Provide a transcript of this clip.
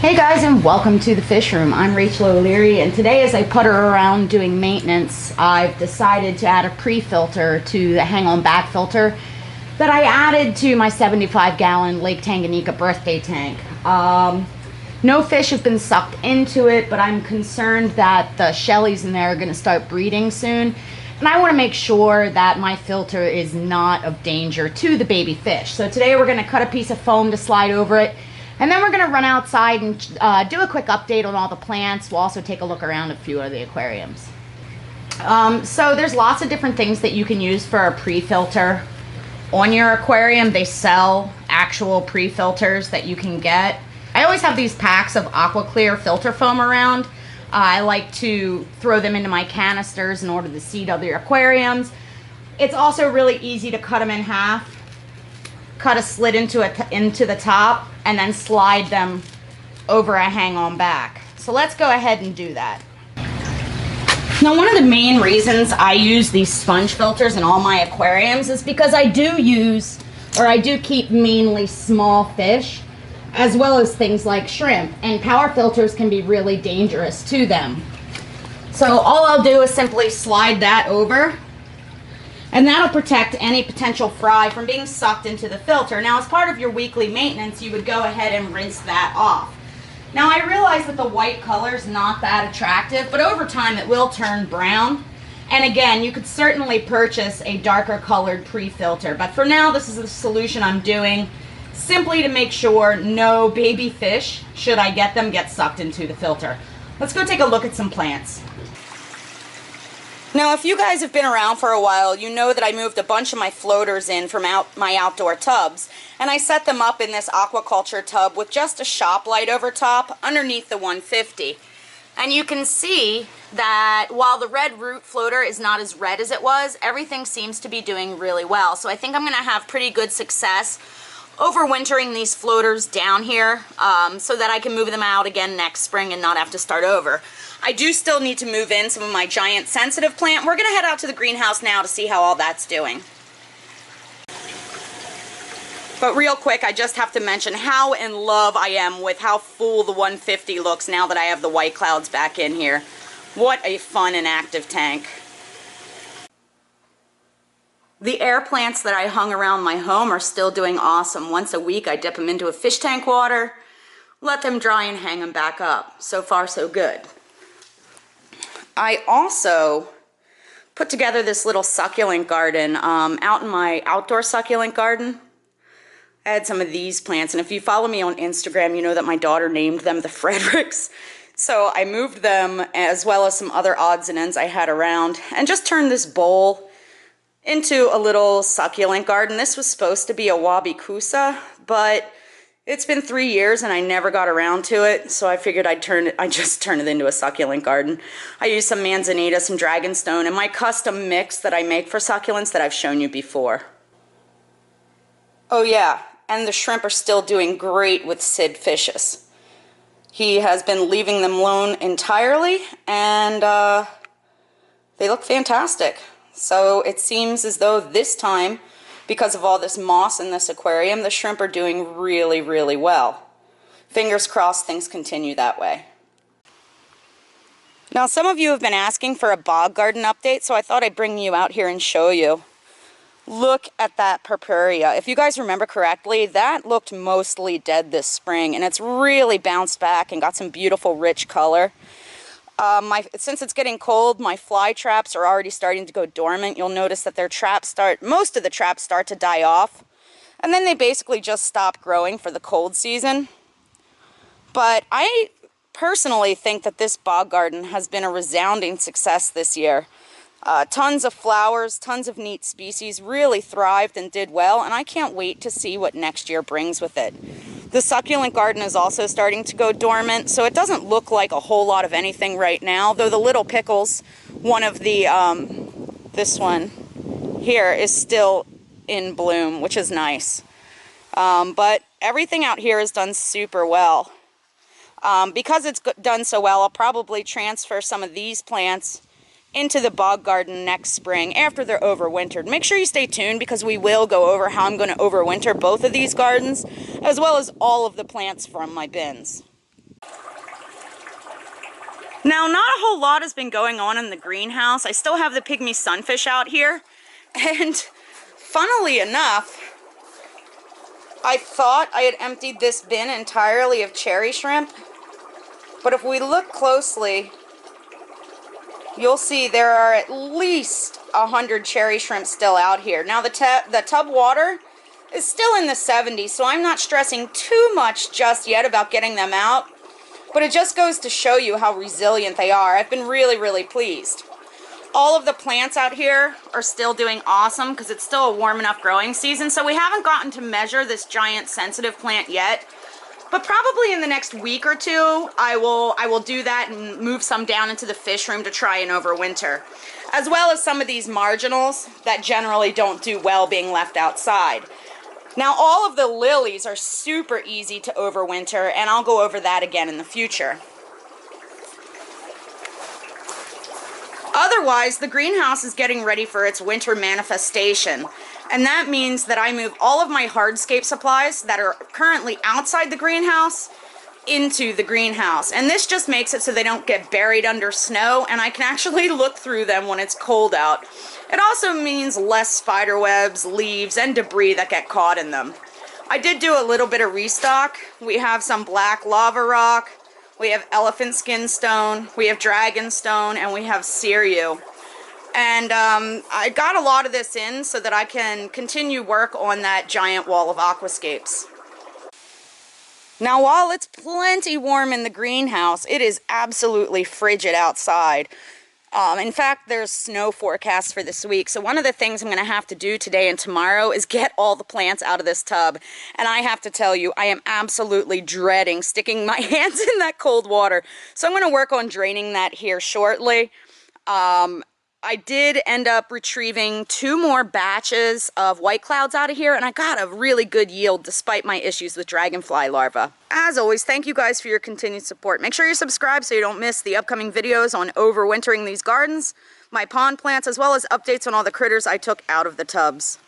Hey guys, and welcome to the Fish Room. I'm Rachel O'Leary, and today as I putter around doing maintenance, I've decided to add a pre-filter to the hang-on back filter that I added to my 75-gallon Lake Tanganyika birthday tank. No fish have been sucked into it, but I'm concerned that the shellies in there are going to start breeding soon, and I want to make sure that my filter is not of danger to the baby fish. So today we're going to cut a piece of foam to slide over it, and then we're going to run outside and do a quick update on all the plants. We'll also take a look around a few of the aquariums. So there's lots of different things that you can use for a pre-filter on your aquarium. They sell actual pre-filters that you can get. I always have these packs of aqua clear filter foam around. I like to throw them into my canisters in order to seed other aquariums. It's also really easy to cut them in half. Cut a slit into the top and then slide them over a hang-on back. So let's go ahead and do that. Now, one of the main reasons I use these sponge filters in all my aquariums is because I do keep mainly small fish, as well as things like shrimp, and power filters can be really dangerous to them. So all I'll do is simply slide that over, and that'll protect any potential fry from being sucked into the filter. Now, as part of your weekly maintenance, you would go ahead and rinse that off. Now, I realize that the white color is not that attractive, but over time it will turn brown. And again, you could certainly purchase a darker colored pre-filter, but for now, this is the solution I'm doing, simply to make sure no baby fish, should I get them, get sucked into the filter. Let's go take a look at some plants. Now, if you guys have been around for a while, you know that I moved a bunch of my floaters in from my outdoor tubs, and I set them up in this aquaculture tub with just a shop light over top underneath the 150. And you can see that while the red root floater is not as red as it was, everything seems to be doing really well. So I think I'm going to have pretty good success overwintering these floaters down here so that I can move them out again next spring and not have to start over. I do still need to move in some of my giant sensitive plant. We're going to head out to the greenhouse now to see how all that's doing. But real quick, I just have to mention how in love I am with how full the 150 looks now that I have the white clouds back in here. What a fun and active tank. The air plants that I hung around my home are still doing awesome. Once a week I dip them into a fish tank water, let them dry and hang them back up. So far so good. I also put together this little succulent garden out in my outdoor succulent garden. I had some of these plants, and if you follow me on Instagram, you know that my daughter named them the Fredericks. So I moved them, as well as some other odds and ends I had around, and just turned this bowl into a little succulent garden. This was supposed to be a wabikusa, but it's been 3 years and I never got around to it, so I figured I'd just turn it into a succulent garden. I used some manzanita, some dragonstone, and my custom mix that I make for succulents that I've shown you before. Oh yeah, and the shrimp are still doing great with Sid fishes. He has been leaving them alone entirely, and they look fantastic. So it seems as though this time, because of all this moss in this aquarium, the shrimp are doing really, really well. Fingers crossed things continue that way. Now, some of you have been asking for a bog garden update, so I thought I'd bring you out here and show you. Look at that purpurea. If you guys remember correctly, that looked mostly dead this spring, and it's really bounced back and got some beautiful rich color. Since it's getting cold, my fly traps are already starting to go dormant. You'll notice that most of the traps start to die off, and then they basically just stop growing for the cold season. But I personally think that this bog garden has been a resounding success this year. Tons of flowers, tons of neat species, really thrived and did well, and I can't wait to see what next year brings with it. The succulent garden is also starting to go dormant, so it doesn't look like a whole lot of anything right now, though the little pickles, one of the, this one here is still in bloom, which is nice. But everything out here is done super well. Because it's done so well, I'll probably transfer some of these plants into the bog garden next spring after they're overwintered. Make sure you stay tuned because we will go over how I'm going to overwinter both of these gardens, as well as all of the plants from my bins. Now, not a whole lot has been going on in the greenhouse. I still have the pygmy sunfish out here. And funnily enough, I thought I had emptied this bin entirely of cherry shrimp. But if we look closely, you'll see there are at least 100 cherry shrimp still out here. Now, the tub water is still in the 70s, so I'm not stressing too much just yet about getting them out. But it just goes to show you how resilient they are. I've been really, really pleased. All of the plants out here are still doing awesome because it's still a warm enough growing season. So we haven't gotten to measure this giant sensitive plant yet. But probably in the next week or two, I will do that and move some down into the fish room to try and overwinter. As well as some of these marginals that generally don't do well being left outside. Now, all of the lilies are super easy to overwinter, and I'll go over that again in the future. Otherwise, the greenhouse is getting ready for its winter manifestation, and that means that I move all of my hardscape supplies that are currently outside the greenhouse into the greenhouse. And this just makes it so they don't get buried under snow, and I can actually look through them when it's cold out. It also means less spider webs, leaves, and debris that get caught in them. I did do a little bit of restock. We have some black lava rock, we have elephant skin stone, we have dragon stone, and we have Siriu. And I got a lot of this in so that I can continue work on that giant wall of aquascapes. Now, while it's plenty warm in the greenhouse, it is absolutely frigid outside. In fact, there's snow forecasts for this week, so one of the things I'm going to have to do today and tomorrow is get all the plants out of this tub. And I have to tell you, I am absolutely dreading sticking my hands in that cold water. So I'm going to work on draining that here shortly. I did end up retrieving 2 more batches of white clouds out of here, and I got a really good yield despite my issues with dragonfly larvae. As always, thank you guys for your continued support. Make sure you subscribe so you don't miss the upcoming videos on overwintering these gardens, my pond plants, as well as updates on all the critters I took out of the tubs.